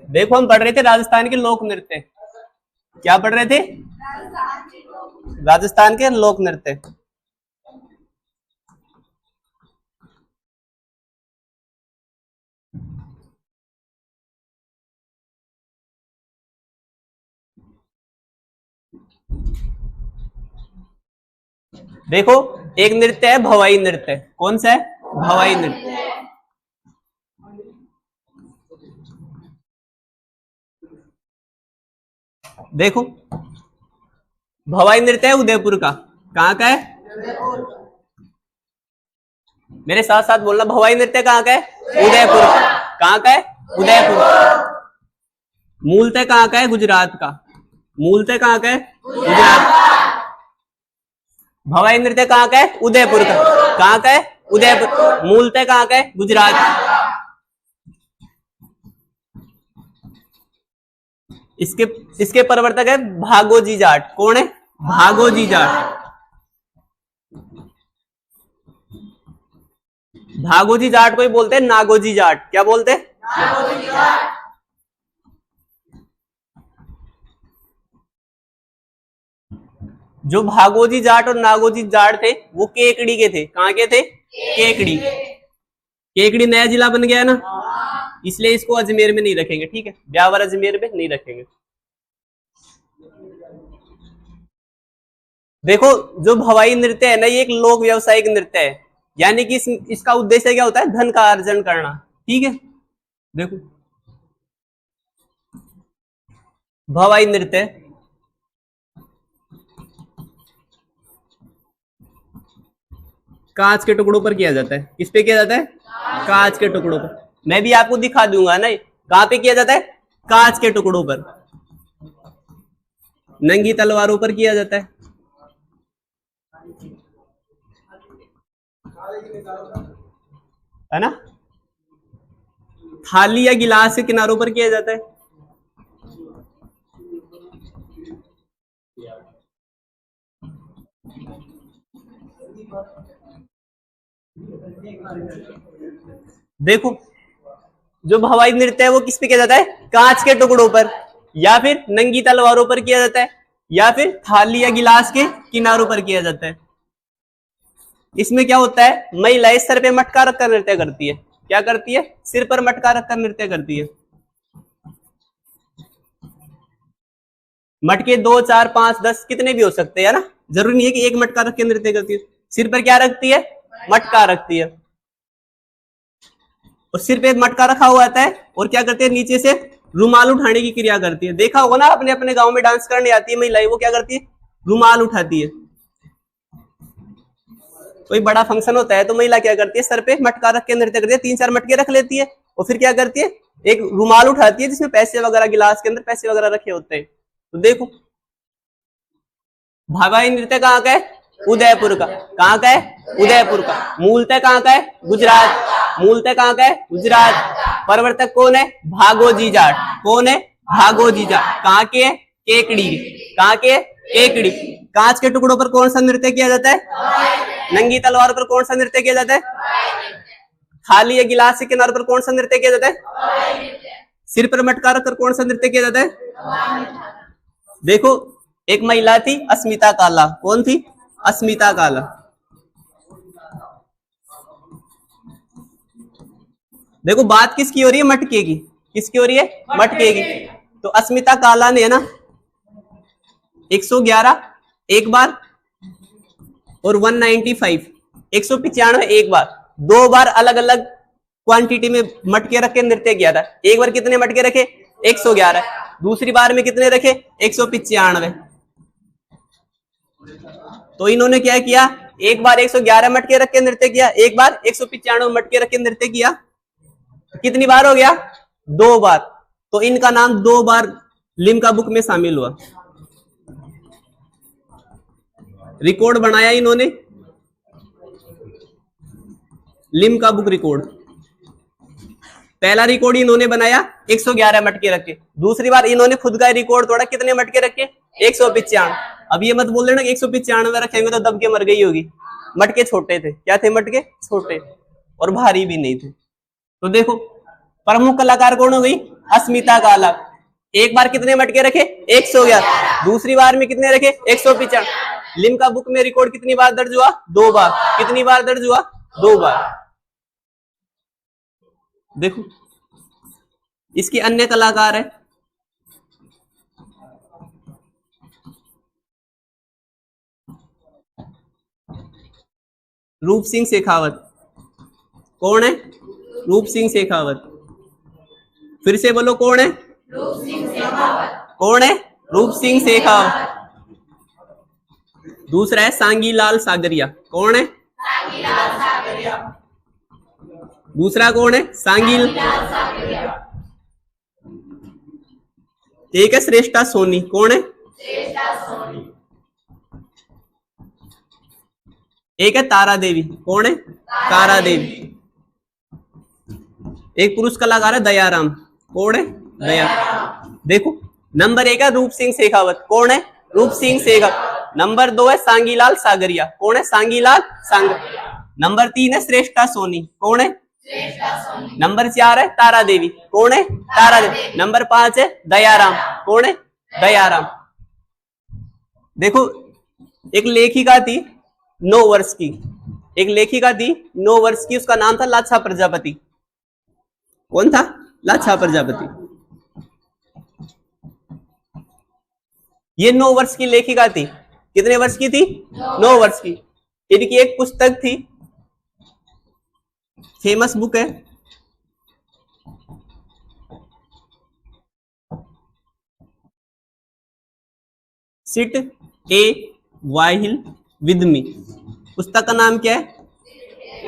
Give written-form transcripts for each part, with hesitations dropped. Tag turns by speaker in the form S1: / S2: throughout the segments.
S1: देखो हम पढ़ रहे थे राजस्थान के लोक नृत्य। क्या पढ़ रहे थे? राजस्थान के लोक नृत्य। देखो एक नृत्य है भवाई नृत्य। कौन सा है? भवाई नृत्य। देखो भवाई नृत्य है उदयपुर का। कहाँ का है? मेरे साथ साथ बोलना, भवाई नृत्य कहाँ का है? उदयपुर का। कहाँ का है? उदयपुर। मूलतः कहाँ का है? गुजरात का। मूलतः कहाँ का है? गुजरात। भवाई नृत्य कहाँ का है? उदयपुर का। कहाँ का है? उदयपुर। मूलतः कहाँ का है? गुजरात। इसके इसके प्रवर्तक है भागोजी जाट। कौन है? भागोजी जाट। भागोजी जाट को ही बोलते हैं नागोजी जाट। क्या बोलते हैं? नागोजी जाट। जो भागोजी जाट और नागोजी जाट थे वो केकड़ी के थे। कहाँ के थे? केकड़ी। केकड़ी नया जिला बन गया ना, इसलिए इसको अजमेर में नहीं रखेंगे। ठीक है, ब्यावर अजमेर में नहीं रखेंगे। देखो जो भवाई नृत्य है ना, ये एक लोक व्यवसायिक नृत्य है, यानी कि इसका उद्देश्य क्या होता है? धन का अर्जन करना। ठीक है, देखो भवाई नृत्य कांच के टुकड़ों पर किया जाता है। किस पे किया जाता है? कांच के टुकड़ों पर। मैं भी आपको दिखा दूंगा ना कहां पे किया जाता है। कांच के टुकड़ों पर, नंगी तलवारों पर किया जाता है ना। थाली या गिलास के किनारों पर किया जाता है। देखो जो भवाई नृत्य है वो किस पे किया जाता है? कांच के टुकड़ों पर, या फिर नंगी तलवारों पर किया जाता है, या फिर थाली या गिलास के किनारों पर किया जाता है। इसमें क्या होता है? महिलाएं सर पे मटका रखकर नृत्य करती है। क्या करती है? सिर पर मटका रखकर नृत्य करती है। मटके 2, 4, 5, 10 कितने भी हो सकते हैं ना, जरूरी नहीं है कि एक मटका रख के नृत्य करती है। सिर पर क्या रखती है? मटका रखती है। और सिर पे मटका रखा हुआ आता है और क्या करती है? नीचे से रुमाल उठाने की क्रिया करती है। देखा होगा ना, अपने अपने गांव में डांस करने आती है महिलाएं, वो क्या करती है? रुमाल उठाती है। कोई बड़ा फंक्शन होता है तो महिला क्या करती है? सर पे मटका रख के नृत्य करती है। 3-4 मटके रख लेती है और फिर क्या करती है? एक रुमाल उठाती है जिसमें पैसे वगैरह, गिलास के अंदर पैसे वगैरह रखे होते हैं। तो देखो भवाई नृत्य कहाँ का है? उदयपुर का। कहाँ का है? उदयपुर का। मूलतः कहाँ का है? गुजरात। मूलतः कहाँ का है? गुजरात। प्रवर्तक कौन है? भागोजी जाट। कौन है? भागोजी जाट। कहाँ के है? केकड़ी। कहाँ के? केकड़ी। कांच के टुकड़ों पर कौन सा नृत्य किया जाता है? नंगी तलवार पर कौन सा नृत्य किया जाता है? थाली या गिलास के किनारे पर कौन सा नृत्य किया जाता है? सिर पर मटका रखकर कौन सा नृत्य किया जाता है? देखो एक महिला थी अस्मिता काला। कौन थी? अस्मिता काला। देखो बात किसकी हो रही है? मटके की। किसकी हो रही है? मटके की। तो अस्मिता काला ने है ना 111 एक बार और 195 195 एक बार, 2 बार अलग अलग क्वांटिटी में मटके रख के नृत्य किया था। एक बार कितने मटके रखे? 111। दूसरी बार में कितने रखे? 195। तो इन्होंने क्या किया? एक बार 111 मटके रख के नृत्य किया, एक बार 195 मटके रख के नृत्य किया। कितनी बार हो गया? 2 बार। तो इनका नाम 2 बार लिम्का बुक में शामिल हुआ। रिकॉर्ड बनाया इन्होंने, लिम्का बुक रिकॉर्ड। पहला रिकॉर्ड इन्होंने बनाया 111 मटके रखे। दूसरी बार इन्होंने खुद का रिकॉर्ड तोड़ा, कितने मटके रखे? 195। अब ये मत बोल देना 195 रखेंगे तो दब के मर गई होगी। मटके छोटे थे। क्या थे? मटके छोटे और भारी भी नहीं थे। तो देखो प्रमुख कलाकार कौन हो गई? अस्मिता काला। एक बार कितने मटके रखे? 111। दूसरी बार में कितने रखे? 195। लिम्का बुक में रिकॉर्ड कितनी बार दर्ज हुआ? 2 बार। कितनी बार दर्ज हुआ? 2 बार। देखो इसके अन्य कलाकार है रूप सिंह शेखावत। कौन है? रूप सिंह शेखावत। फिर से बोलो, कौन है? रूप सिंह शेखावत। कौन है? रूप सिंह शेखावत। दूसरा है सांगीलाल सागरिया। कौन है? सांगीलाल सागरिया। दूसरा कौन है? सांगीलाल सागरिया। एक है श्रेष्ठा सोनी। कौन है? श्रेष्ठा सोनी। एक है तारा देवी। कौन है? तारा देवी। एक पुरुष कलाकार है दयाराम। कौन है? दयाराम। देखो नंबर 1 है रूप सिंह शेखावत। कौन है? रूप सिंह शेखावत। नंबर 2 है सांगीलाल सागरिया। कौन है? सांगीलाल सागरिया। नंबर 3 है श्रेष्ठा सोनी। कौन है? श्रेष्ठा सोनी। नंबर 4 है तारा देवी। कौन है? तारा देवी। नंबर 5 है दयाराम। कौन है? दयाराम। देखो एक लेखिका थी 9 वर्ष की। एक लेखिका थी 9 वर्ष की, उसका नाम था लाछा प्रजापति। कौन था? लाछा प्रजापति। ये 9 वर्ष की लेखिका थी। कितने वर्ष की थी? 9 वर्ष की। इनकी एक पुस्तक थी, फेमस बुक है, sit a while with me. पुस्तक का नाम क्या है?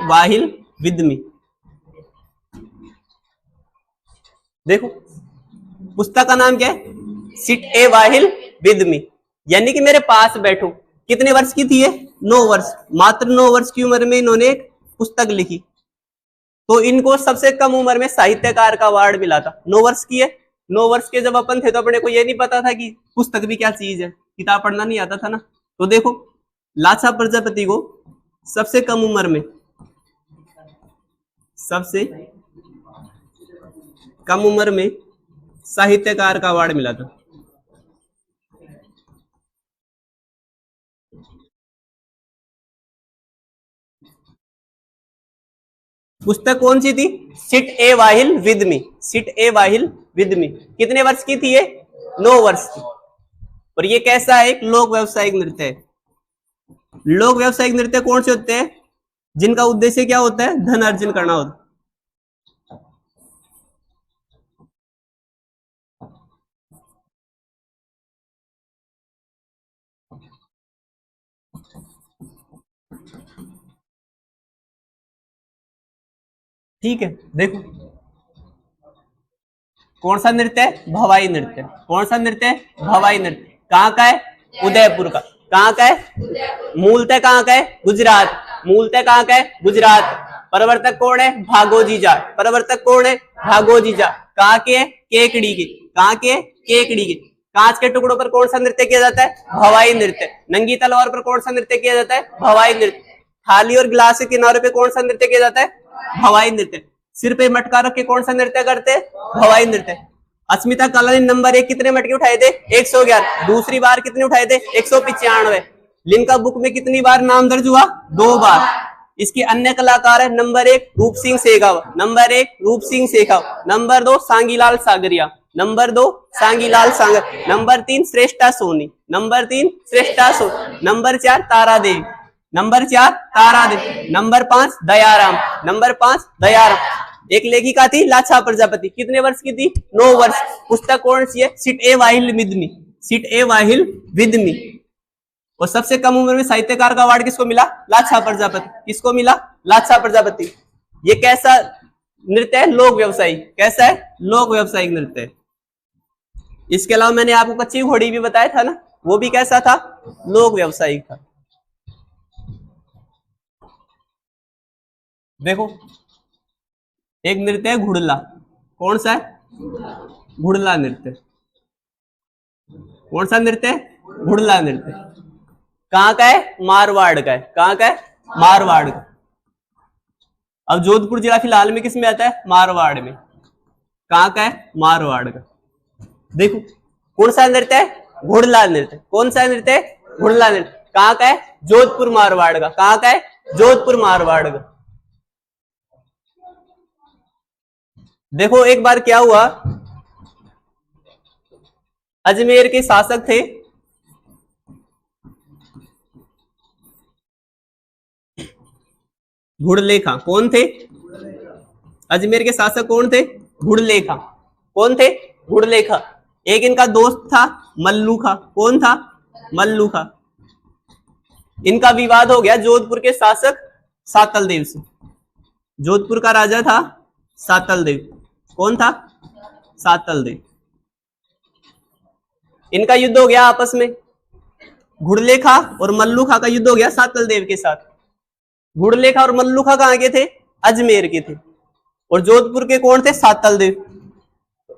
S1: While with me. देखो पुस्तक का नाम क्या है? सिट ए वाहिल विद मी, यानी कि मेरे पास बैठो। कितने वर्ष की थी ये? 9 वर्ष। मात्र 9 वर्ष की उम्र में इन्होंने एक पुस्तक लिखी, तो इनको सबसे कम उम्र में साहित्यकार का अवार्ड मिला था। 9 वर्ष की है। 9 वर्ष के जब अपन थे तो अपने को ये नहीं पता था कि पुस्तक भी क्या चीज है, किताब पढ़ना नहीं आता था ना। तो देखो लाछा प्रजापति को सबसे कम उम्र में, सबसे कम उम्र में साहित्यकार का अवार्ड मिला था। पुस्तक कौन सी थी? Sit a while with me. Sit a while with me. कितने वर्ष की थी ये? 9 वर्ष की। और ये कैसा है? एक लोक व्यवसायिक नृत्य है। लोक व्यवसायिक नृत्य कौन से होते हैं? जिनका उद्देश्य क्या होता है? धन अर्जन करना होता है। ठीक है, देखो कौन सा नृत्य है? भवाई नृत्य। कौन सा नृत्य है? भवाई नृत्य। कहाँ का है? उदयपुर का। कहाँ का है? मूलतः कहाँ का है? गुजरात। मूलतः कहाँ का है? गुजरात। प्रवर्तक कौन है? भागोजी जाट। प्रवर्तक कौन है? भागोजी जाट। कहाँ के? केकड़ी के। कहाँ के? केकड़ी के। कांच के टुकड़ों पर कौन सा नृत्य किया जाता है? भवाई नृत्य। नंगी तलवार पर कौन सा नृत्य किया जाता है? भवाई नृत्य। थाली और गिलास के किनारे पे कौन सा नृत्य किया जाता है? भवाई नृत्य। सिर पे मटका रख के कौन सा नृत्य करते हैं? भवाई नृत्य। अस्मिता काला ने नंबर 1 कितने मटके उठाए थे? 111। दूसरी बार कितने उठाए थे? 195। लिम्का बुक में कितनी बार नाम दर्ज हुआ? 2 बार। इसके अन्य कलाकार है नंबर 1 रूप सिंह शेखावत। नंबर 1 रूप सिंह शेखावत। नंबर 2 सांगीलाल सागरिया। नंबर 2 सांगीलाल सागर। नंबर 3 श्रेष्ठा सोनी। नंबर 3 श्रेष्ठा सोनी। नंबर 4 तारा देवी। नंबर 4 तारा देवी। नंबर 5 दयाराम। नंबर 5 दयाराम। एक लेखिका थी लाछा प्रजापति। कितने वर्ष की थी? 9 वर्ष। पुस्तक कौन सी है? Sit a while with me. Sit a while with me. और सबसे कम उम्र में साहित्यकार का अवार्ड किसको मिला? लाछा प्रजापति। किसको मिला? लाछा प्रजापति। ये कैसा नृत्य है? लोक व्यवसायिक। कैसा है? लोक व्यवसायिक नृत्य है। इसके अलावा मैंने आपको कच्ची घोड़ी भी बताया था ना, वो भी कैसा था? लोक व्यवसायिक था। देखो एक नृत्य है घुड़ला। कौन सा है? घुड़ला नृत्य। कौन सा नृत्य है? घुड़ला नृत्य। कहाँ का है? मारवाड़ का है। कहाँ का है? मारवाड़ का। अब जोधपुर जिला फिलहाल में किस में आता है? मारवाड़ में। कहाँ का है? मारवाड़ का। देखो कौन सा नृत्य है? घुड़ला नृत्य। कौन सा नृत्य है? घुड़ला नृत्य। कहाँ का है? जोधपुर मारवाड़ का। कहाँ का है? जोधपुर मारवाड़ का। देखो एक बार क्या हुआ, अजमेर के शासक थे घुड़लेखा। कौन थे? अजमेर के शासक कौन थे? घुड़लेखा। कौन थे? घुड़लेखा। एक इनका दोस्त था मल्लू खा। कौन था? मल्लू खा। इनका विवाद हो गया जोधपुर के शासक सातल देव से। जोधपुर का राजा था सातल देव। कौन था? सातल देव। इनका युद्ध हो गया आपस में। घुड़लेखा और मल्लू खा का युद्ध हो गया सातल देव के साथ। घुड़लेखा और मल्लू खा कहां के थे? अजमेर के थे। और जोधपुर के कौन थे? सातल देव।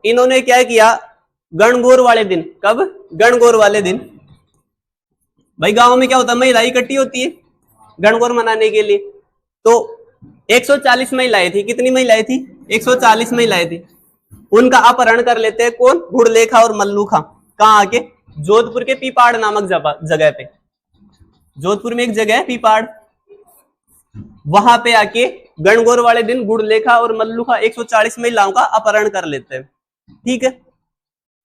S1: इन्होंने क्या किया, गणगौर वाले दिन, कब? गणगौर वाले दिन। भाई गांव में क्या होता है, महिलाएं इकट्ठी होती है गणगौर मनाने के लिए। तो 140 महिलाएं थी। कितनी महिलाएं थी? 140 महिलाएं थी। उनका अपहरण कर लेते हैं कौन? घुड़लेखा और मल्लू खा। कहां आके? जोधपुर के पीपाड़ नामक जगह पे। जोधपुर में एक जगह है पीपाड़, वहां पे आके गणगौर वाले दिन घुड़लेखा और मल्लू खा 140 महिलाओं का अपहरण कर लेते हैं। ठीक है,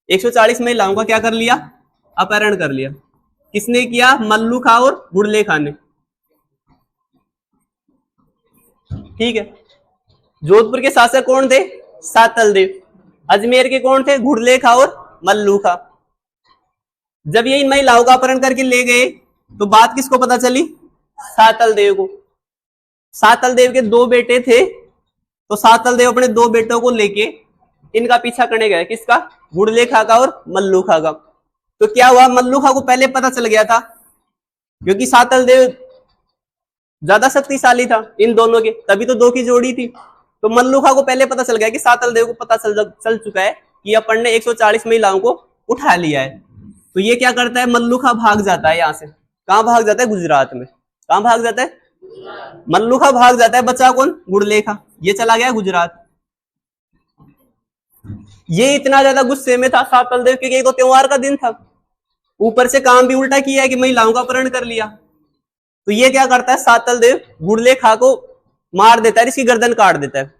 S1: 140 महिलाओं का क्या कर लिया? अपहरण कर लिया। किसने किया? मल्लू खा और घुड़लेखा ने। ठीक है, जोधपुर के शासक कौन थे? सातल देव। अजमेर के कौन थे? घुड़लेखा और मल्लू खा। जब ये इन महिलाओं का अपहरण करके ले गए तो बात किसको पता चली? सातल देव को। सातल देव के 2 बेटे थे, तो सातल देव अपने 2 बेटों को लेके इनका पीछा करने गए। किसका? घुड़लेखा का और मल्लू खा का। तो क्या हुआ, मल्लू खा को पहले पता चल गया था, क्योंकि सातल देव ज्यादा शक्तिशाली था इन दोनों के, तभी तो 2 की जोड़ी थी। तो मल्लू खा को पहले पता चल गया कि सातल देव को पता चल चुका है कि अपन ने 140 महिलाओं को उठा लिया है। तो ये क्या करता है, मल्लू खा भाग जाता है यहाँ से। कहां भाग जाता है? गुजरात में। कहां भाग जाता है? मल्लू खा भाग जाता है। बचा कौन? घुड़लेखा। ये चला गया गुजरात। ये इतना ज्यादा गुस्से में था सातल देव, क्योंकि तो त्योहार का दिन था, ऊपर से काम भी उल्टा किया है कि महिलाओं का अपहरण कर लिया। तो ये क्या करता है, सातल देव घुड़लेखा को मार देता है, इसकी गर्दन काट देता है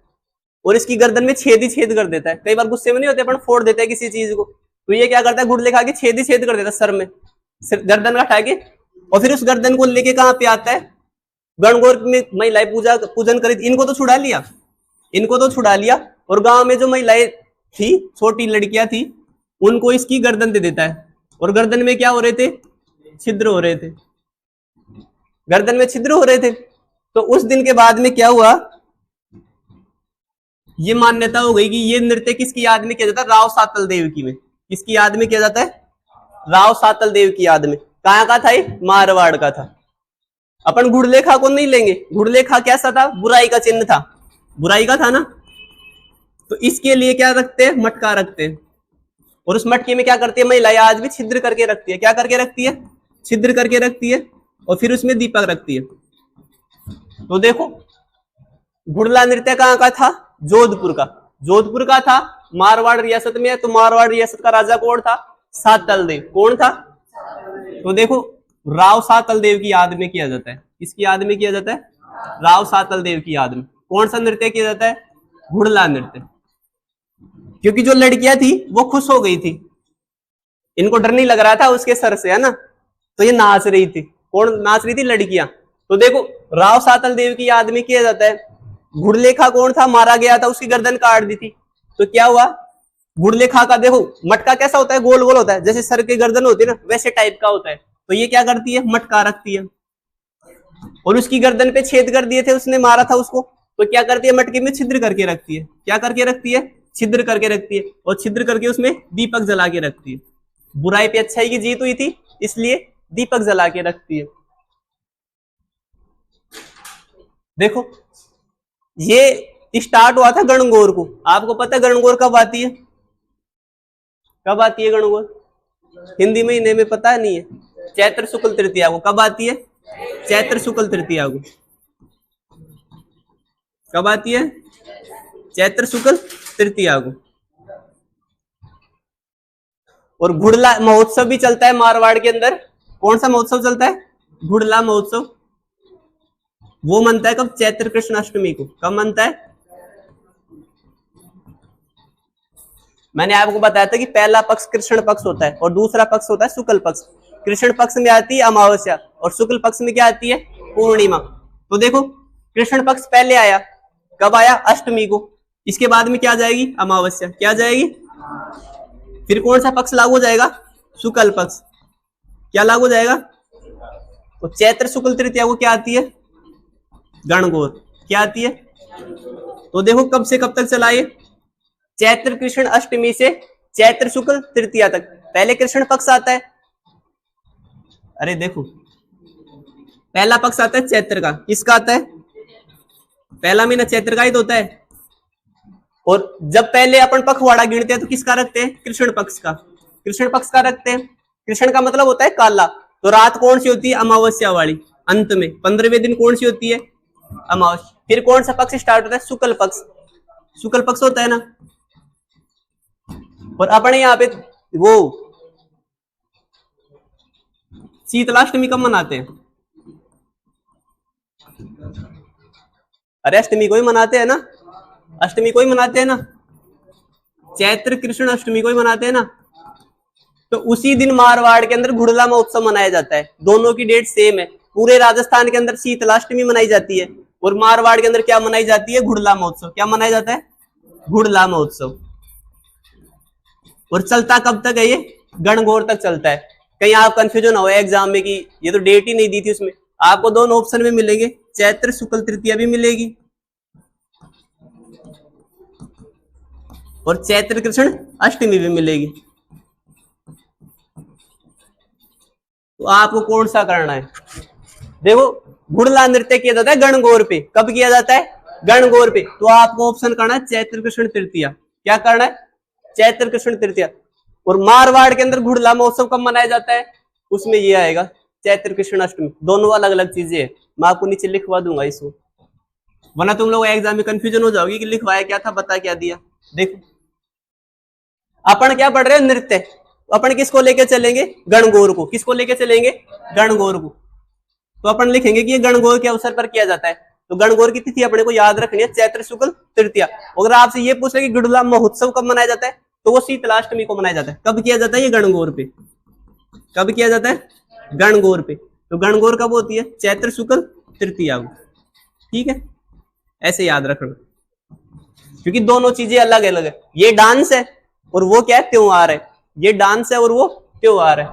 S1: और इसकी गर्दन में छेद ही छेद कर देता है। कई बार गुस्से में नहीं होते अपन, फोड़ देते हैं किसी चीज को, तो ये क्या करता है, घुड़लेखा के छेद ही छेद कर देता है सर में, गर्दन का के। और फिर उस गर्दन को लेके कहां पे आता है? गणगौर में महिलाएं पूजन करी, इनको तो छुड़ा लिया, इनको तो छुड़ा लिया। और गांव में जो महिलाएं थी, छोटी लड़कियां थी, उनको इसकी गर्दन दे देता है। और गर्दन में क्या हो रहे थे? छिद्र हो रहे थे, गर्दन में छिद्र हो रहे थे। तो उस दिन के बाद में क्या हुआ, ये मान्यता हो गई कि ये नृत्य किसकी याद में किया जाता है? राव सातल देव की में। किसकी याद में किया जाता है? राव सातल देव की याद में। कहां का था ये? मारवाड़ का था। अपन घुड़लेखा को नहीं लेंगे, घुड़लेखा कैसा था? बुराई का चिन्ह था, बुराई का था ना। तो इसके लिए क्या रखते हैं? मटका रखते हैं। और उस मटके में क्या करती है महिलाएं? आज भी छिद्र करके रखती है। क्या करके रखती है? छिद्र करके रखती है। और फिर उसमें दीपक रखती है। तो देखो, घुड़ला नृत्य कहां का था? जोधपुर का। जोधपुर का था, मारवाड़ रियासत में है। तो मारवाड़ रियासत का राजा कौन था? सातल देव। कौन था? तो देखो, राव सातल देव की याद में किया जाता है। किसकी याद में किया जाता है? राव सातल देव की याद में। कौन सा नृत्य किया जाता है? घुड़ला नृत्य। क्योंकि जो लड़कियां थी वो खुश हो गई थी, इनको डर नहीं लग रहा था उसके सर से, है ना, तो ये नाच रही थी। कौन नाच रही थी? लड़कियां। तो देखो, राव सातल देव की याद में किया जाता है। घुड़लेखा कौन था? मारा गया था, उसकी गर्दन काट दी थी। तो क्या हुआ, घुड़लेखा का देखो मटका कैसा होता है? गोल गोल होता है, जैसे सर की गर्दन होती है ना, वैसे टाइप का होता है। तो ये क्या करती है? मटका रखती है। और उसकी गर्दन पे छेद कर दिए थे, उसने मारा था उसको, तो क्या करती है? मटके में छिद्र करके रखती है। क्या करके रखती है? छिद्र करके रखती है। और छिद्र करके उसमें दीपक जला के रखती है। बुराई पे अच्छाई की जीत हुई थी, इसलिए दीपक जला के रखती है। देखो, ये स्टार्ट हुआ था गणगौर को। आपको पता है गणगौर कब आती है? कब आती है गणगौर? हिंदी महीने में पता नहीं है, चैत्र शुक्ल तृतीया को। कब आती है? चैत्र शुक्ल तृतीया को। कब आती है? चैत्र शुक्ल तृतीया को। और घुड़ला महोत्सव भी चलता है मारवाड़ के अंदर। कौन सा महोत्सव चलता है? घुड़ला महोत्सव। वो मनता है कब? चैत्र कृष्ण अष्टमी को। कब मनता है? मैंने आपको बताया था कि पहला पक्ष कृष्ण पक्ष होता है और दूसरा पक्ष होता है शुक्ल पक्ष। कृष्ण पक्ष में आती है अमावस्या और शुक्ल पक्ष में क्या आती है? पूर्णिमा। तो देखो कृष्ण पक्ष पहले आया, कब आया? अष्टमी को। इसके बाद में क्या आ जाएगी? अमावस्या। क्या आ जाएगी? फिर कौन सा पक्ष लागू हो जाएगा? शुक्ल पक्ष। क्या लागू हो जाएगा? तो चैत्र शुक्ल तृतीया को क्या आती है? गणगौर। क्या आती है? तो देखो कब से कब तक चला ये? चैत्र कृष्ण अष्टमी से चैत्र शुक्ल तृतीया तक। पहले कृष्ण पक्ष आता है। अरे देखो पहला पक्ष आता है चैत्र का। किसका आता है? पहला महीना चैत्र का ही तो होता है। और जब पहले अपन पखवाड़ा गिनते हैं तो किसका रखते हैं? कृष्ण पक्ष का। कृष्ण पक्ष का रखते हैं। कृष्ण का मतलब होता है काला। तो रात कौन सी होती है? अमावस्या वाली। अंत में 15वें दिन कौन सी होती है? अमावस्या। फिर कौन सा पक्ष स्टार्ट होता है? शुक्ल पक्ष। शुक्ल पक्ष होता है ना। और अपने यहाँ पे वो शीतलाष्टमी कब मनाते हैं? अरे अष्टमी को ही मनाते हैं ना। अष्टमी को ही मनाते हैं ना। चैत्र कृष्ण अष्टमी को ही मनाते हैं ना। तो उसी दिन मारवाड़ के अंदर घुड़ला महोत्सव मनाया जाता है। दोनों की डेट सेम है। पूरे राजस्थान के अंदर शीतलाष्टमी मनाई जाती है और मारवाड़ के अंदर क्या मनाई जाती है? घुड़ला महोत्सव। क्या मनाया जाता है? घुड़ला महोत्सव। और चलता कब तक है ये? गणगौर तक चलता है। कहीं आप कंफ्यूजन हो एग्जाम में कि ये तो डेट ही नहीं दी थी उसमें। आपको दोनों ऑप्शन में मिलेंगे, चैत्र शुक्ल तृतीया भी मिलेगी और चैत्र कृष्ण अष्टमी भी मिलेगी। तो आपको कौन सा करना है? देखो घुड़ला नृत्य किया जाता है गणगौर पे। कब किया जाता है? गणगौर पे। तो आपको ऑप्शन करना है चैत्र कृष्ण तृतीया। क्या करना है? चैत्र कृष्ण तृतीया। और मारवाड़ के अंदर घुड़ला महोत्सव कब मनाया जाता है? उसमें ये आएगा चैत्र कृष्ण अष्टमी। दोनों अलग अलग चीजें हैं। मैं आपको नीचे लिखवा दूंगा इसको, वरना तुम लोग एग्जाम में कंफ्यूजन हो जाओगी कि लिखवाया क्या था, बता क्या दिया। देखो अपन क्या पढ़ रहे हैं? नृत्य। अपन किसको लेके चलेंगे? गणगौर को। किसको लेके चलेंगे? गणगौर को। तो अपन लिखेंगे कि ये गणगौर के अवसर पर किया जाता है। तो गणगौर की तिथि अपने को याद रखनी है, चैत्र शुक्ल तृतीया। अगर आपसे ये पूछ रहे कि घुड़ला महोत्सव कब मनाया जाता है, तो वो शीतलाष्टमी को मनाया जाता है। कब किया जाता है? ये गणगौर पे। कब किया जाता है? गणगौर पे। तो गणगौर कब होती है? चैत्र शुक्ल तृतीया को। ठीक है, ऐसे याद रखना, क्योंकि दोनों चीजें अलग अलग है। ये डांस है और वो क्या है? त्योहार है। ये डांस है और वो त्योहार है।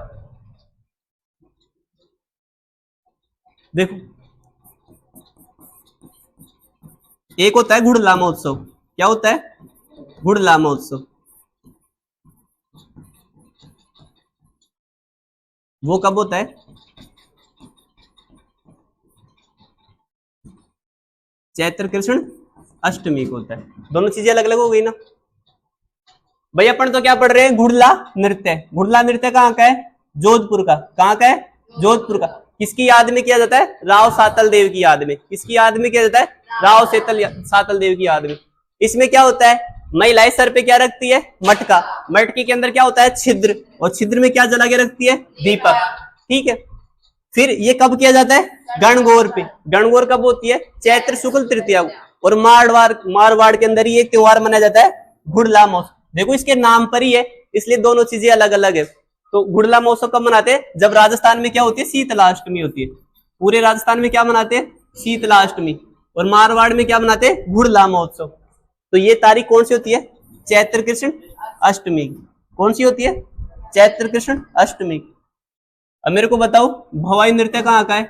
S1: देखो एक होता है घुड़ला महोत्सव। क्या होता है? घुड़ला महोत्सव। वो कब होता है? चैत्र कृष्ण अष्टमी को होता है। दोनों चीजें अलग अलग हो गई ना भाई। अपन तो क्या पढ़ रहे हैं? घुड़ला नृत्य। घुड़ला नृत्य कहाँ का है? जोधपुर का। कहाँ का है? जोधपुर का। किसकी याद में किया जाता है? राव सातल देव की याद में। किसकी याद में किया जाता है? राव सातल देव की याद में। इसमें क्या होता है? महिलाएं सर पे क्या रखती है? मटका। मटके के अंदर क्या होता है? छिद्र। और छिद्र में क्या जला के रखती है? दीपक। ठीक है। फिर ये कब किया जाता है? गणगौर पे। गणगौर कब होती है? चैत्र शुक्ल तृतीया को। और मारवाड़ के अंदर ही एक त्योहार मनाया जाता है, घुड़ला महोत्सव। देखो इसके नाम पर ही है, इसलिए दोनों चीजें अलग अलग है। तो घुड़ला महोत्सव कब मनाते हैं? जब राजस्थान में क्या होती है? शीतलाष्टमी होती है। पूरे राजस्थान में क्या मनाते हैं? शीतलाष्टमी। और मारवाड़ में क्या मनाते हैं? घुड़ला महोत्सव। तो ये तारीख कौन सी होती है? चैत्र कृष्ण अष्टमी। कौन सी होती है? चैत्र कृष्ण अष्टमी। अब मेरे को बताओ भवाई नृत्य कहाँ का है?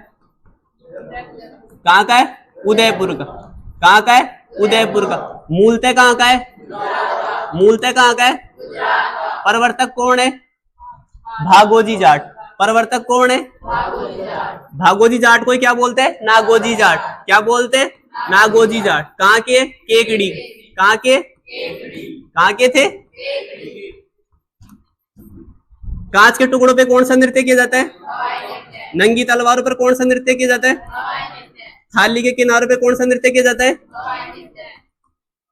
S1: कहाँ का है? उदयपुर का। कहाँ का है? उदयपुर का। मूलतः कहाँ का है? मूलतः कहाँ का है? प्रवर्तक कौन है? भागोजी जाट। प्रवर्तक कौन है? भागोजी जाट को क्या बोलते हैं? नागोजी जाट। क्या बोलते हैं? नागोजी जाट। कहाँ के? केकड़ी। कहाँ के? कहाँ के थे? कांच के टुकड़ों पे कौन सा नृत्य किया जाता है? नंगी तलवारों पर कौन सा नृत्य किया जाता है? थाली के किनारों पे कौन सा नृत्य किया जाता है?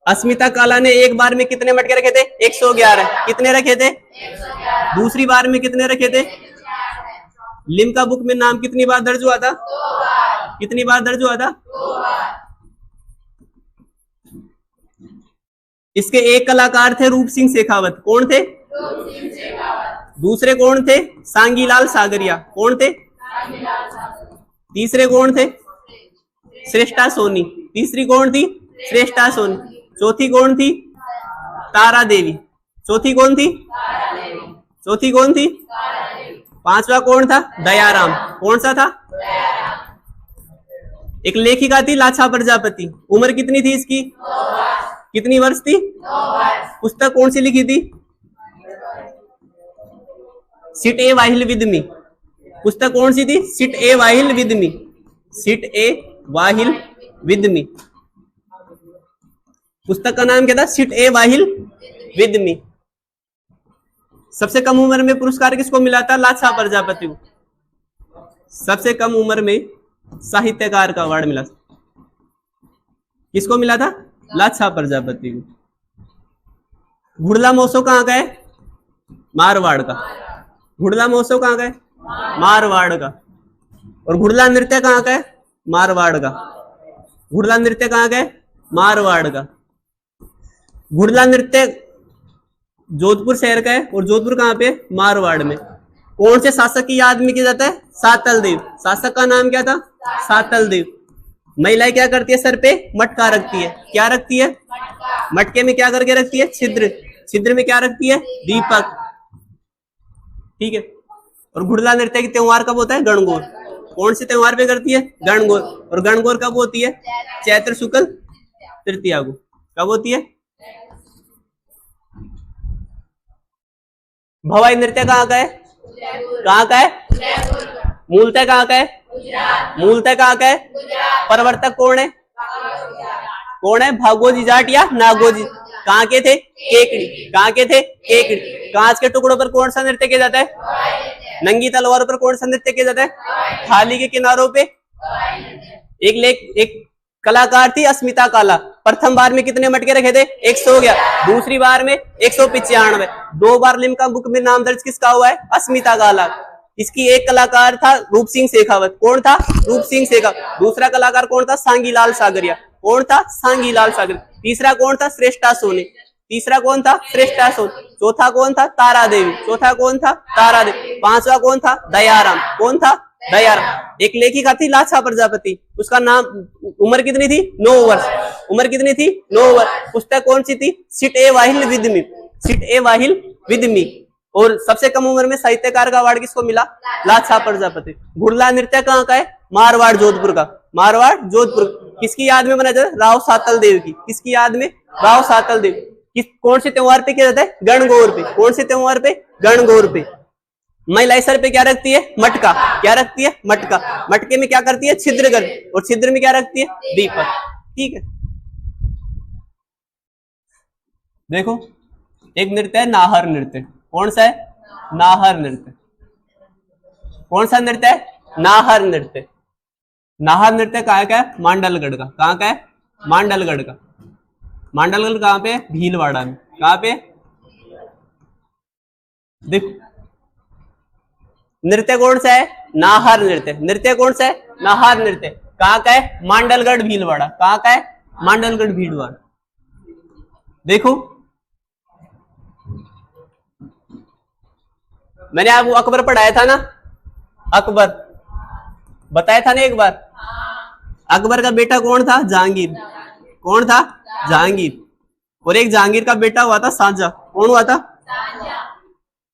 S1: अस्मिता काला ने एक बार में कितने मटके रखे थे? 111। कितने रखे थे? दूसरी बार में कितने रखे थे? लिम्का बुक में नाम कितनी बार दर्ज हुआ था? कितनी बार दर्ज हुआ था? इसके एक कलाकार थे रूप सिंह शेखावत। कौन थे? दूसरे कौन थे? सांगीलाल सागरिया। कौन थे? तीसरे कौन थे? श्रेष्ठा सोनी। तीसरी कौन थी? श्रेष्ठा सोनी। चौथी कौन थी? तारा देवी। चौथी कौन थी? चौथी कौन थी? पांचवा कौन था? दयाराम। कौन सा था? एक लेखिका थी लाछा प्रजापति। उम्र कितनी थी इसकी? कितनी वर्ष थी? पुस्तक कौन सी लिखी थी? Sit a while with me. पुस्तक कौन सी थी? Sit a while with me. Sit a while with me. पुस्तक का नाम क्या था? Sit a while with me. सबसे कम उम्र में पुरस्कार किसको मिला था? लाछा प्रजापति को। सबसे कम उम्र में साहित्यकार का अवार्ड मिला। किसको मिला था? लाछा प्रजापति को। घुड़ला महोत्सव कहाँ का है? मारवाड़ का। घुड़ला महोत्सव कहाँ का है? मारवाड़ का। और घुड़ला नृत्य कहाँ का है? मारवाड़ का। घुड़ला नृत्य कहाँ का है? मारवाड़ का। घुड़ला नृत्य जोधपुर शहर का है। और जोधपुर कहाँ पे? मारवाड़ में। कौन से शासक की याद में किया जाता है? सातल देव। शासक का नाम क्या था? सातल देव। महिलाएं क्या करती है? सर पे मटका रखती है। क्या रखती है? मटके में क्या करके रखती है? छिद्र। छिद्र में क्या रखती है? दीपक। ठीक है। और घुड़ला नृत्य की त्योहार कब होता है? गणगौर। कौन से त्योहार पे करती है? गणगौर। और गणगौर कब होती है? चैत्र शुक्ल तृतीया को। कब होती है? भवाई नृत्य कहाँ का है? कहाँ का है? मूलतः कहाँ का है? मूलतः कहाँ का है? प्रवर्तक कौन है? कौन है? भागोजी जाट या नागोजी? कहाँ के थे? केकड़ी। कहाँ के थे? केकड़ी। कांच के टुकड़ों पर कौन सा नृत्य किया जाता है? नंगी तलवारों पर कौन सा नृत्य किया जाता है? थाली के किनारों पे। एक कलाकार थी अस्मिता काला। प्रथम बार में कितने मटके रखे थे? 111। दूसरी बार में 195। 2 बार लिम्का बुक में नाम दर्ज किसका हुआ है? अस्मिता काला। इसकी एक कलाकार था रूप सिंह शेखावत। कौन था? रूप सिंह शेखावत। दूसरा कलाकार कौन था? सांगीलाल सागरिया। कौन था? सांगीलाल सागरिया। तीसरा कौन था? श्रेष्ठा सोनी। तीसरा कौन था? श्रेष्ठा सोनी। चौथा कौन था? तारा देवी। चौथा कौन था? तारा देवी। पांचवा कौन था? दयाराम। कौन था? दयाराम। एक लेखिका थी लाछा प्रजापति। उसका नाम, उम्र कितनी थी? 9 वर्ष। उम्र कितनी थी? 9 वर्ष। पुस्तक कौन सी थी? Sit a while with me. Sit a while with me. और सबसे कम उम्र में साहित्यकार का अवार्ड किसको मिला? लाछा प्रजापति। घुड़ला नृत्य कहाँ का है? मारवाड़ जोधपुर का। मारवाड़ जोधपुर। किसकी याद में बनाया जाता है? राव सातल देव की। किसकी याद में? राव सातल देव। कौन से त्योहार पे किया जाता है? गणगौर पे। कौन से त्योहार पे? गणगौर पे। महिलाएं सर पे क्या रखती है? मटका। क्या रखती है? मटका। मटके में क्या करती है? छिद्र कर। और छिद्र में क्या रखती है? दीपक। ठीक है। देखो, एक नृत्य है नाहर नृत्य। कौन सा है? नाहर नृत्य। कौन सा नृत्य है? नाहर नृत्य। नाहर नृत्य कहाँ का है? मांडलगढ़ का। कहाँ का है? मांडलगढ़ का। मांडलगढ़ कहाँ पे? भीलवाड़ा में। कहाँ पे? देखो, नृत्य कौन सा है? नाहर नृत्य। नृत्य कौन सा है? नाहर नृत्य। कहाँ का है? मांडलगढ़ भीलवाड़ा। कहाँ का है? मांडलगढ़ भीलवाड़ा। देखो, मैंने आपको अकबर पढ़ाया था ना? अकबर बताया था ना एक बार। अकबर का बेटा कौन था? जहांगीर। कौन था? जहांगीर। और एक जहांगीर का बेटा हुआ था शाहजहां। कौन हुआ था?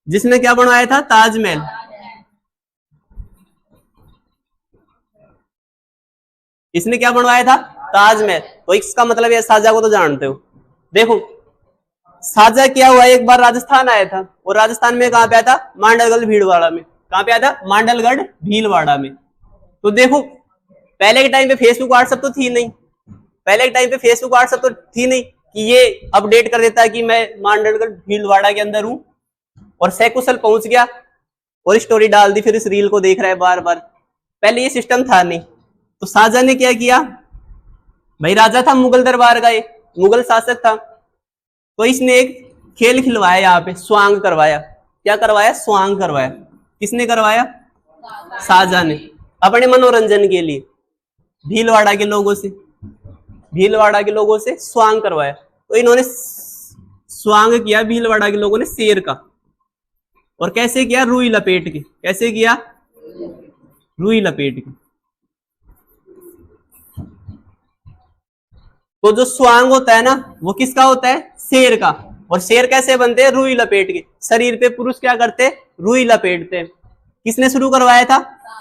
S1: जिसने क्या बनवाया था? ताजमहल। इसने क्या बनवाया था? ताजमहल। तो इसका मतलब है शाहजहां को तो जानते हो। देखो, शाहजहां क्या हुआ, एक बार राजस्थान आया था। और राजस्थान में कहां पे आया था? मांडलगढ़ भीलवाड़ा में। कहां पे आया था? मांडलगढ़ भीलवाड़ा में। तो देखो, पहले के टाइम पे फेसबुक व्हाट्सएप तो थी नहीं। पहले के टाइम पे फेसबुक व्हाट्सएप तो थी नहीं कि ये अपडेट कर देता कि मैं मांडलगढ़ भीलवाड़ा के अंदर हूं और सकुशल पहुंच गया और स्टोरी डाल दी, फिर इस रील को देख रहा है बार बार। पहले ये सिस्टम था नहीं। तो शाहजहां ने क्या किया? भाई राजा था मुगल दरबार का, मुगल शासक था। तो इसने एक खेल खिलवाया, यहाँ पे स्वांग करवाया। क्या करवाया? स्वांग करवाया। किसने करवाया? शाहजहां ने, अपने मनोरंजन के लिए भीलवाड़ा के लोगों से, भीलवाड़ा के लोगों से स्वांग करवाया। तो इन्होंने स्वांग किया भीलवाड़ा के लोगों ने शेर का। और कैसे किया? रुई लपेट के। कैसे किया? रुई लपेट के। तो जो स्वांग होता है ना, वो किसका होता है? शेर का। और शेर कैसे बनते हैं? रुई लपेट के। शरीर पे पुरुष क्या करते? रुई लपेटते। किसने शुरू करवाया था?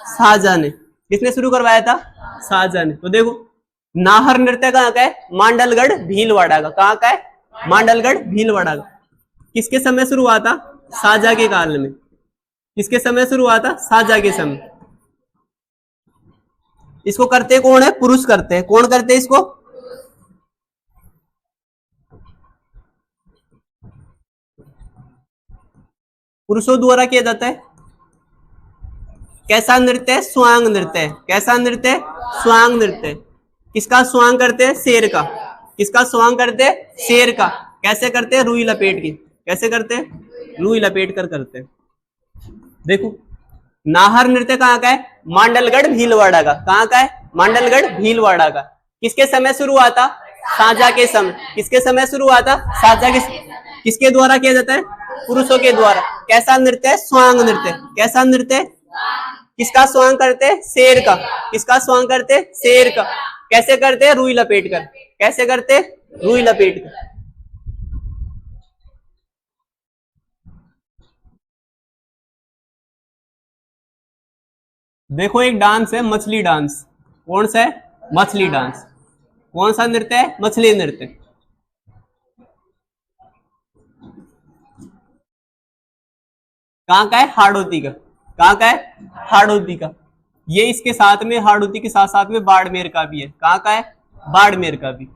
S1: शाहजहां ने। किसने शुरू करवाया था? शाहजहां ने। तो देखो, नाहर नृत्य कहाँ का है? मांडलगढ़ भीलवाड़ा का। कहाँ का है? मांडलगढ़ भीलवाड़ा का। किसके समय शुरू हुआ था? शाहजहां के काल में। किसके समय शुरू हुआ था? शाहजहां के समय। इसको करते कौन है? पुरुष करते हैं। कौन करते हैं इसको? पुरुषों द्वारा किया जाता है। कैसा नृत्य है? स्वांग नृत्य है। कैसा नृत्य है? स्वांग नृत्य। किसका स्वांग करते हैं? शेर का। किसका स्वांग करते हैं? शेर का। कैसे करते हैं? रुई लपेट के। कैसे करते हैं? रुई लपेट कर करते हैं। देखो, नाहर नृत्य कहाँ का है? मांडलगढ़ भीलवाड़ा का। कहाँ का है? मांडलगढ़ भीलवाड़ा का। किसके समय शुरू हुआ था? शाहजहां के समय। किसके समय शुरू हुआ था? शाहजहां के। किसके द्वारा किया जाता है? पुरुषों के द्वारा। कैसा नृत्य है? स्वांग नृत्य। कैसा नृत्य? किसका स्वांग करते हैं? शेर का। किसका स्वांग करते हैं? शेर का। कैसे करते हैं? रुई लपेट कर। कैसे करते? रुई लपेट कर। देखो, एक डांस है मछली डांस। कौन सा है? मछली डांस। कौन सा नृत्य है? मछली नृत्य। कहाँ का है? हाड़ौती का। कहाँ का है? हाड़ौती का। ये इसके साथ में, हाड़ौती के साथ साथ में बाड़मेर का भी है। कहाँ का है? बाड़मेर का भी।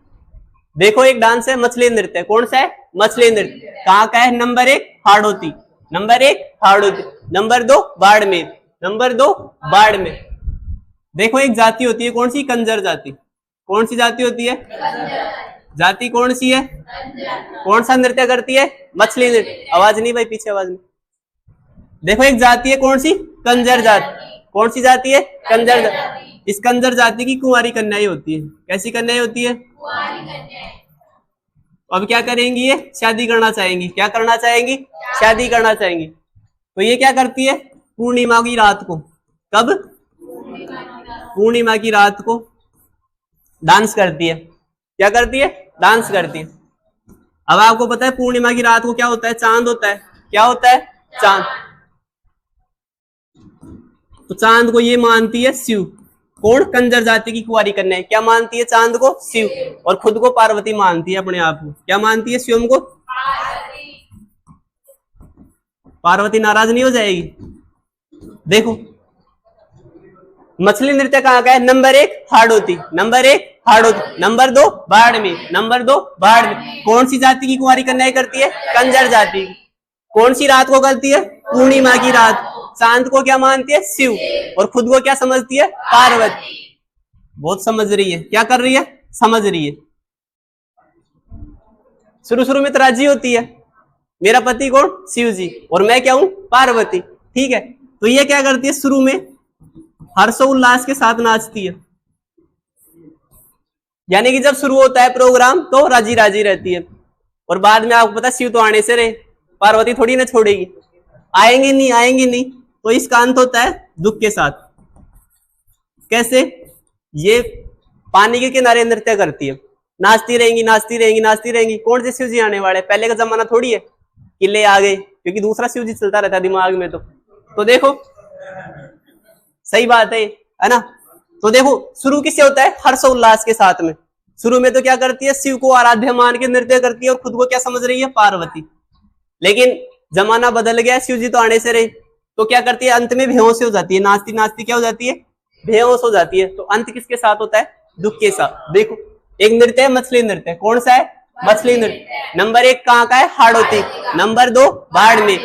S1: देखो, एक डांस है मछली नृत्य। कौन सा है? मछली नृत्य। कहाँ का है? Number 1 Hadoti. Number 1 Hadoti. Number 2 Barmer. Number 2 Barmer. देखो, एक जाति होती है। कौन सी? कंजर जाति। कौन सी जाति होती है? जाति कौन सी है? कौन सा नृत्य करती है? मछली नृत्य। आवाज नहीं भाई, पीछे आवाज नहीं। देखो, एक जाति है। कौन सी? कंजर जाति। कौन सी जाति है? कंजर जाति। इस कंजर जाति की कुंवारी कन्याएं होती है। कैसी कन्याएं होती है? अब क्या करेंगी? ये शादी करना चाहेंगी। क्या करना चाहेंगी? शादी करना चाहेंगी। तो ये क्या करती है? पूर्णिमा की रात को। कब? पूर्णिमा की रात को डांस करती है। क्या करती है? डांस करती है। अब आपको पता है पूर्णिमा की रात को क्या होता है? चांद होता है। क्या होता है? चांद। तो चांद को ये मानती है शिव। कौन? कंजर जाति की कुंवारी कन्या। क्या मानती है? चांद को शिव। और खुद को पार्वती मानती है अपने आप को। क्या मानती है? स्वयं को पार्वती। नाराज नहीं हो जाएगी? देखो, मछली नृत्य कहाँ का है? Number 1 Hadoti. Number 1 Hadoti. Number 2 Barmer. Number 2 Barmer. कौन सी जाति की कुंवारी कन्याएं करती है? कंजर जाति। कौन सी रात को करती है? पूर्णिमा की रात। चांद को क्या मानती है? शिव। और खुद को क्या समझती है? पार्वती। बहुत समझ रही है। क्या कर रही है? समझ रही है। शुरू शुरू में तो राजी होती है, मेरा पति कौन? शिव जी, और मैं क्या हूं? पार्वती। ठीक है। तो ये क्या करती है? शुरू में हर्षोल्लास के साथ नाचती है। यानी कि जब शुरू होता है प्रोग्राम तो राजी राजी रहती है। और बाद में आपको पता, शिव तो आने से रहे, पार्वती थोड़ी ना छोड़ेगी। आएंगे नहीं, आएंगे नहीं। तो इसका अंत होता है दुख के साथ। कैसे? ये पानी के किनारे नृत्य करती है, नाचती रहेंगी, नाचती रहेंगी, नाचती रहेंगी। कौन से शिव जी आने वाले? पहले का जमाना थोड़ी है किले आ गए, क्योंकि दूसरा शिव जी चलता रहता है दिमाग में। तो देखो, सही बात है ना? तो देखो, शुरू किससे होता है? हर्षोल्लास के साथ में। शुरू में तो क्या करती है? शिव को आराध्य मान के नृत्य करती है और खुद को क्या समझ रही है? पार्वती। लेकिन जमाना बदल गया, शिव जी तो आने से रहे, तो क्या करती है? अंत में बेहोश हो जाती है। नाचती नाचती क्या हो जाती है? बेहोश हो जाती है। तो अंत किसके साथ होता है? दुख के साथ। देखो, एक नृत्य है मछली नृत्य। कौन सा है? मछली नृत्य। नंबर 1 कहाँ का है? हाड़ौती। नंबर 2 बाड़मेर।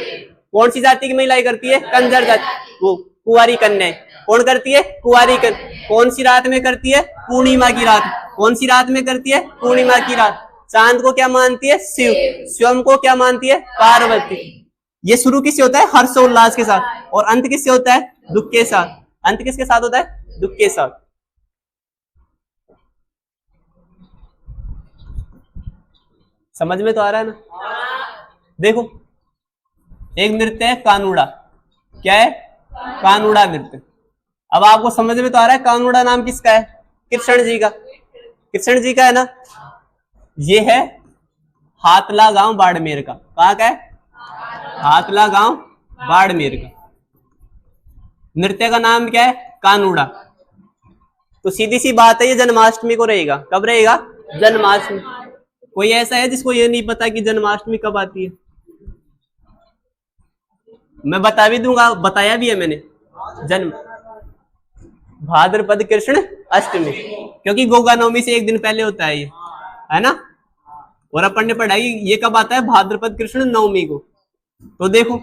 S1: कौन सी जाति की महिलाएं करती है? कंजर जाति। वो कुंवारी कन्या। कौन करती है? कुंवारी कन्या। कौन सी रात में करती है? पूर्णिमा की रात। कौन सी रात में करती है? पूर्णिमा की रात। चांद को क्या मानती है? शिव। स्वयं को क्या मानती है? पार्वती। ये शुरू किससे होता है? हर्षोल्लास के साथ। और अंत किससे होता है? दुख के साथ। अंत किसके साथ होता है? दुख के साथ। समझ में तो आ रहा है ना? देखो, एक नृत्य है कानूड़ा। क्या है? कानूड़ा नृत्य। अब आपको समझ में तो आ रहा है कानूड़ा नाम किसका है? कृष्ण जी का। कृष्ण जी का है ना? ये है हातला गांव बाड़मेर का। कहाँ का है? हातला गांव बाड़मेर का। नृत्य का नाम क्या है? कानूड़ा। तो सीधी सी बात है, ये जन्माष्टमी को रहेगा। कब रहेगा? जन्माष्टमी। कोई ऐसा है जिसको ये नहीं पता कि जन्माष्टमी कब आती है? मैं बता भी दूंगा, बताया भी है मैंने। जन्म भाद्रपद कृष्ण अष्टमी, क्योंकि गोगा नवमी से एक दिन पहले होता है ये, है ना? और अपन ने पढ़ाई ये कब आता है? भाद्रपद कृष्ण नवमी को। तो देखो,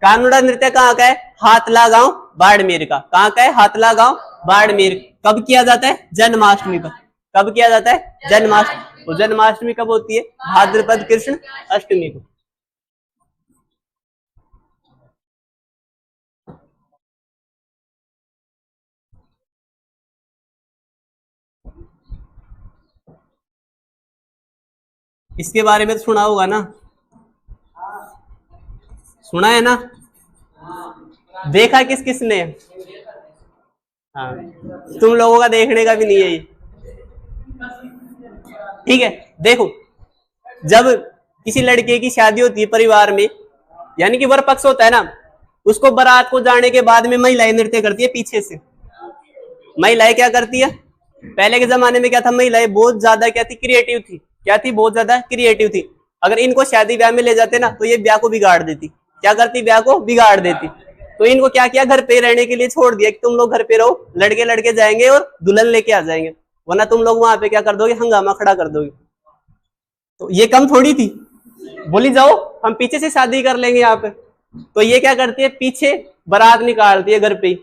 S1: कानूड़ा नृत्य कहाँ का है? हातला गांव बाड़मेर का। कहाँ का है? हातला गांव बाड़मेर। कब किया जाता है? जन्माष्टमी पर। कब किया जाता है? जन्माष्टमी। तो जन्माष्टमी कब होती है? भाद्रपद कृष्ण अष्टमी को। इसके बारे में तो सुना होगा ना? सुना है ना? देखा किस किसने? हाँ, तुम लोगों का देखने का भी नहीं है ये। ठीक है, देखो, जब किसी लड़के की शादी होती है परिवार में, यानी कि वर पक्ष होता है ना, उसको बारात को जाने के बाद में महिलाएं नृत्य करती है पीछे से। महिलाएं क्या करती है? पहले के जमाने में क्या था? महिलाएं बहुत ज्यादा क्या थी? क्रिएटिव थी। क्या थी? बहुत ज्यादा क्रिएटिव थी। अगर इनको शादी ब्याह में ले जाते ना, तो ये ब्याह को बिगाड़ देती। क्या करती? ब्याह को बिगाड़ देती। तो इनको क्या किया? घर पे रहने के लिए छोड़ दिया कि तुम लोग घर पे रहो, लड़के लड़के जाएंगे और दुल्हन लेके आ जाएंगे, वरना तुम लोग वहां पे क्या कर दोगे? हंगामा खड़ा कर दोगे। तो ये कम थोड़ी थी, बोली जाओ हम पीछे से शादी कर लेंगे यहाँ पे। तो ये क्या करती है? पीछे बारात निकालती है घर पे ही।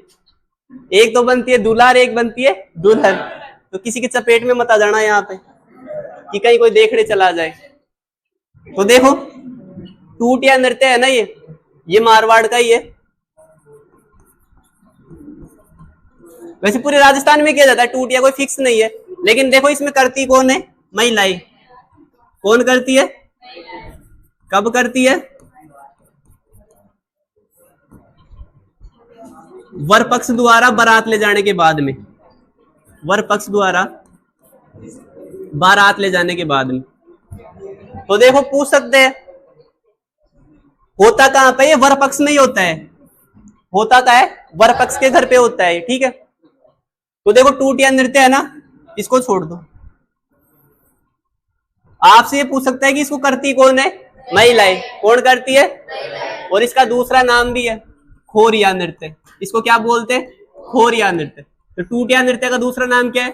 S1: एक तो बनती है दूल्हा और एक बनती है दुल्हन। तो किसी के चपेट में मत आ जाना यहाँ पे कि कहीं कोई देखने चला जाए। तो देखो, टूटिया नृत्य है ना, ये मारवाड़ का ही है। वैसे पूरे राजस्थान में किया जाता है टूटिया, कोई फिक्स नहीं है। लेकिन देखो, इसमें करती कौन है? महिलाएं। कौन करती है? कब करती है? वर पक्ष द्वारा बारात ले जाने के बाद में। वर पक्ष द्वारा बारात ले जाने के बाद में। तो देखो, पूछ सकते हैं होता कहां पे? ये वर पक्ष में ही होता है। होता क्या है? वर पक्ष के घर पे होता है। ठीक है, तो देखो, टूटिया नृत्य है ना, इसको छोड़ दो। आपसे ये पूछ सकता है कि इसको करती कौन है? महिलाएं। कौन करती है? और इसका दूसरा नाम भी है खोरिया नृत्य। इसको क्या बोलते हैं? खोरिया नृत्य। तो टूटिया नृत्य का दूसरा नाम क्या है?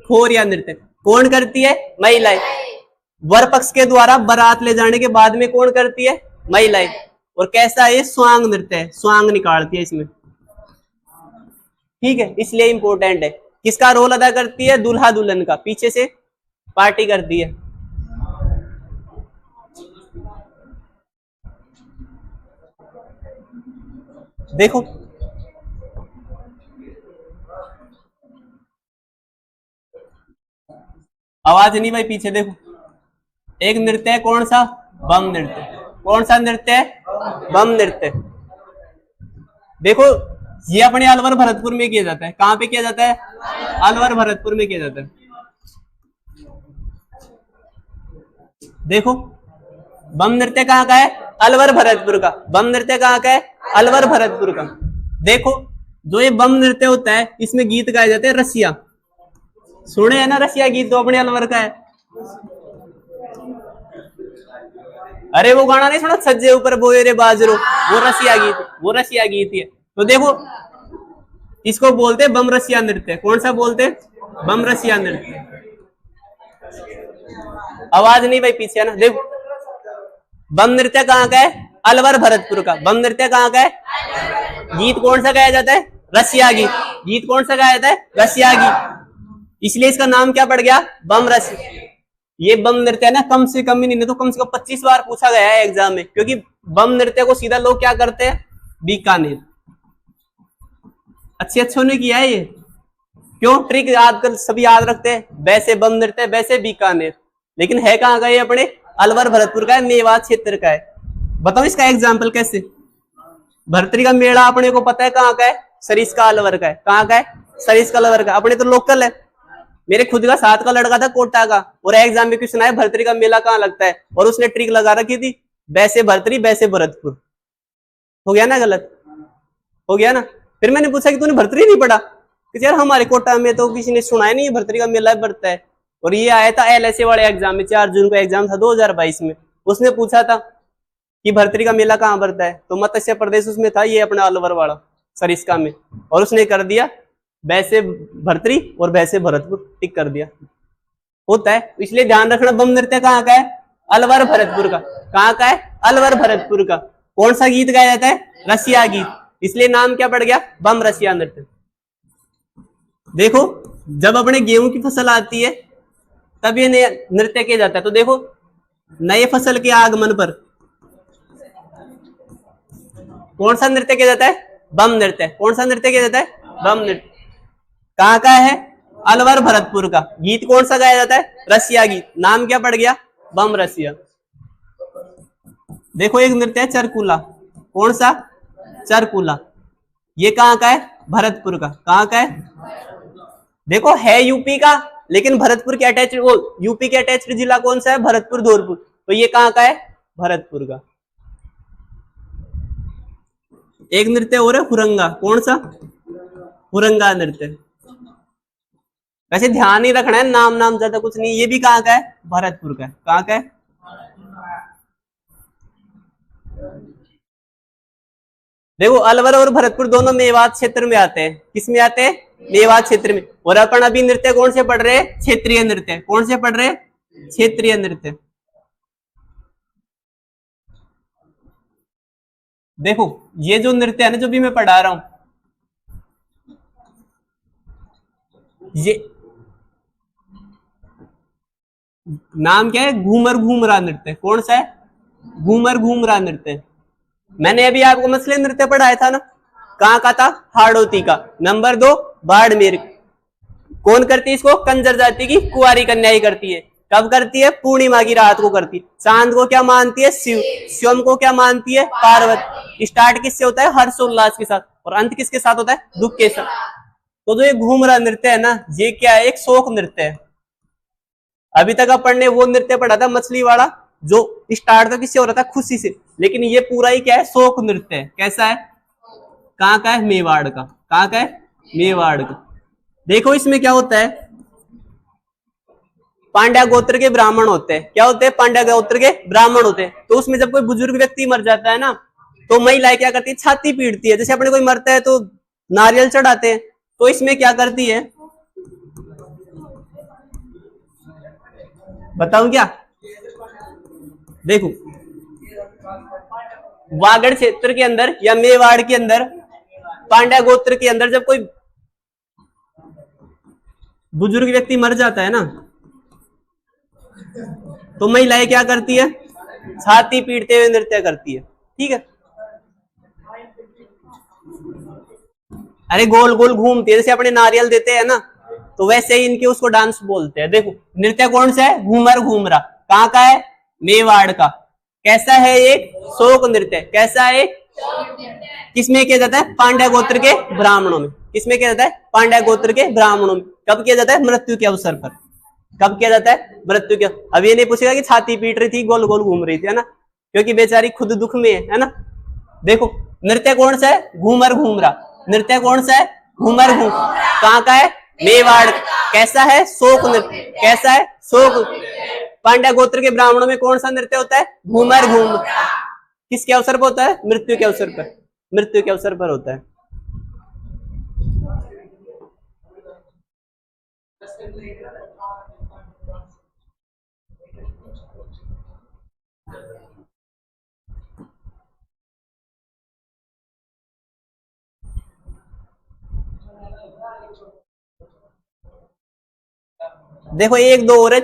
S1: खोरिया नृत्य। कौन करती है? महिलाएं। वर पक्ष के द्वारा बारात ले जाने के बाद में कौन करती है? महिलाएं। और कैसा है? स्वांग नृत्य है, स्वांग निकालती है इसमें। ठीक है, इसलिए इंपॉर्टेंट है। किसका रोल अदा करती है? दूल्हा दुल्हन का। पीछे से पार्टी करती है। देखो, आवाज नहीं भाई, पीछे देखो। एक नृत्य है, कौन सा? बम नृत्य। कौन सा नृत्य है? बम नृत्य। देखो, ये अपने अलवर भरतपुर में किया जाता है। कहां पे किया जाता है? अलवर भरतपुर में किया जाता है। देखो, बम नृत्य कहाँ का है? अलवर भरतपुर का। बम नृत्य कहाँ का है? अलवर भरतपुर का। देखो, जो ये बम नृत्य होता है, इसमें गीत गाए जाते हैं रसिया। सुने है ना रसिया गीत? तो अपने अलवर का है। अरे वो गाना नहीं सुना? सज्जे ऊपर बोए रे बाजरो, वो रसिया गीत, वो रसिया गीत है। तो देखो, इसको बोलते हैं बम रसिया नृत्य। कौन सा बोलते हैं? बम रसिया नृत्य। आवाज नहीं भाई, पीछे है ना। देखो, बम नृत्य कहाँ का है? अलवर भरतपुर का। बम नृत्य कहाँ का है? गीत कौन सा गाया जाता है? रसिया गीत। गीत कौन सा गाया जाता है? रसिया गीत। इसलिए इसका नाम क्या पड़ गया? बम रसिया। ये बम नृत्य है ना, कम से कम ही नहीं तो कम से कम 25 बार पूछा गया है एग्जाम में, क्योंकि बम नृत्य को सीधा लोग क्या करते हैं, बीकानेर। अच्छे ने किया है ये, क्यों ट्रिक याद कर सभी याद रखते हैं, वैसे बम नृत्य वैसे बीकानेर, लेकिन है कहाँ का ये, अपने अलवर भरतपुर का है, मेवात क्षेत्र का है। बताओ इसका एग्जाम्पल कैसे। भरतरी का मेला अपने को पता है कहाँ का है, सरिस्का अलवर का है। कहाँ का है, सरिस्का अलवर का, अपने तो लोकल है। मेरे खुद का साथ का लड़का था कोटा का, और एग्जाम में क्वेश्चन आया भरतरी का मेला कहाँ लगता है, और उसने ट्रिक लगा रखी थी वैसे भरतरी वैसे भरतपुर। हो गया ना गलत, हो गया ना। फिर मैंने पूछा कि तूने भरतरी नहीं पढ़ा, कि यार हमारे कोटा में तो किसी ने सुना ही नहीं भरतरी का मेला बढ़ता है। और ये आया था LSA वाले एग्जाम में, 4 जून को एग्जाम था 2022 में, उसने पूछा था कि भरतरी का मेला कहाँ बढ़ता है, तो मत्स्य प्रदेश उसमें था, ये अपना अलवर वाला सरिस्का में, और उसने कर दिया वैसे भरतरी और वैसे भरतपुर, टिक कर दिया। होता है, इसलिए ध्यान रखना बम नृत्य कहाँ का है, अलवर भरतपुर का। कहाँ का है, अलवर भरतपुर का। कौन सा गीत गाया जाता है, रसिया गीत, इसलिए नाम क्या पड़ गया, बम रसिया नृत्य। देखो जब अपने गेहूं की फसल आती है तब ये नृत्य किया जाता है। तो देखो नए फसल के आगमन पर कौन सा नृत्य किया जाता है, बम नृत्य। कौन सा नृत्य किया जाता है, बम नृत्य। कहाँ का है, अलवर भरतपुर का। गीत कौन सा गाया जाता है, रसिया गीत, नाम क्या पड़ गया, बम रसिया। देखो एक नृत्य है चरकुला, कौन सा, चरकुला, ये कहाँ का है, भरतपुर का। कहाँ का है, देखो है यूपी का, लेकिन भरतपुर के अटैच, वो यूपी के अटैच्ड जिला कौन सा है, भरतपुर धौलपुर, तो ये कहाँ का है, भरतपुर का। एक नृत्य और है हुरंगा, कौन सा, हुरंगा नृत्य। वैसे ध्यान ही रखना है, नाम नाम ज्यादा कुछ नहीं। ये भी कहाँ का है, भरतपुर का है। कहाँ का है, देखो अलवर और भरतपुर दोनों मेवात क्षेत्र में आते हैं। किस में आते हैं, मेवात क्षेत्र में। और अपन अभी नृत्य कौन से पढ़ रहे हैं, क्षेत्रीय नृत्य। कौन से पढ़ रहे हैं, क्षेत्रीय नृत्य। देखो ये जो नृत्य है ना, जो भी मैं पढ़ा रहा हूं, ये नाम क्या है, घूमर घूमरा नृत्य। कौन सा है, घूमर घूमरा नृत्य। मैंने अभी आपको मसले नृत्य पढ़ाया था ना, कहाँ का था, हाड़ौती का। नंबर 2 बाड़मेर। कौन करती है इसको, कंजर जाति की कुंवारी कन्या ही करती है। कब करती है, पूर्णिमा की रात को करती है। चांद को क्या मानती है, शिव। शिवम को क्या मानती है, पार्वती। स्टार्ट किससे होता है, हर्षोल्लास के साथ, और अंत किसके साथ होता है, दुख के साथ। तो जो ये घूम रहा नृत्य है ना, ये क्या है, एक शोक नृत्य है। अभी तक अपन ने वो नृत्य पढ़ा था मछली वाला, जो स्टार्ट तो किससे हो रहा था, खुशी से, लेकिन ये पूरा ही क्या है, शोक नृत्य है। कैसा है, कहाँ का है, मेवाड़ का। कहाँ का है, मेवाड़ का। देखो इसमें क्या होता है, पांड्या गोत्र के ब्राह्मण होते हैं। क्या होते हैं, पांड्या गोत्र के ब्राह्मण होते हैं। तो उसमें जब कोई बुजुर्ग व्यक्ति मर जाता है ना, तो महिलाएं क्या करती है, छाती पीटती है। जैसे अपने कोई मरता है तो नारियल चढ़ाते हैं, तो इसमें क्या करती है, बताऊं क्या, देखो वागड़ क्षेत्र के अंदर या मेवाड़ के अंदर, पांड्या गोत्र के अंदर जब कोई बुजुर्ग व्यक्ति मर जाता है ना, तो महिलाएं क्या करती है, छाती पीटते हुए नृत्य करती है। ठीक है, अरे गोल गोल घूमती है, जैसे अपने नारियल देते हैं ना, तो वैसे ही इनके उसको डांस बोलते हैं। देखो नृत्य कौन सा है, घूमर घूमरा। कहाँ का है, मेवाड़ का। कैसा है, एक शोक नृत्य। कैसा है, किसमें किया जाता है, पांड्या गोत्र के ब्राह्मणों में। किसमें किया जाता है, पांड्या गोत्र के ब्राह्मणों में। कब किया जाता है, मृत्यु के अवसर पर। कब किया जाता है, मृत्यु के। अब ये नहीं पूछेगा कि छाती पीट रही थी, गोल गोल घूम रही थी, है ना, क्योंकि बेचारी खुद दुख में है ना। देखो नृत्य कौन सा है, घूमर घूमरा। नृत्य कौन सा है, घूमर घूम। कहाँ का है, मेवाड़। कैसा है, शोक नृत्य। कैसा है, शोक। पांड्या गोत्र के ब्राह्मणों में कौन सा नृत्य होता है, घूमर घूम। किसके अवसर पर होता है, मृत्यु के अवसर पर। मृत्यु के अवसर पर होता है। देखो 1 2 और है।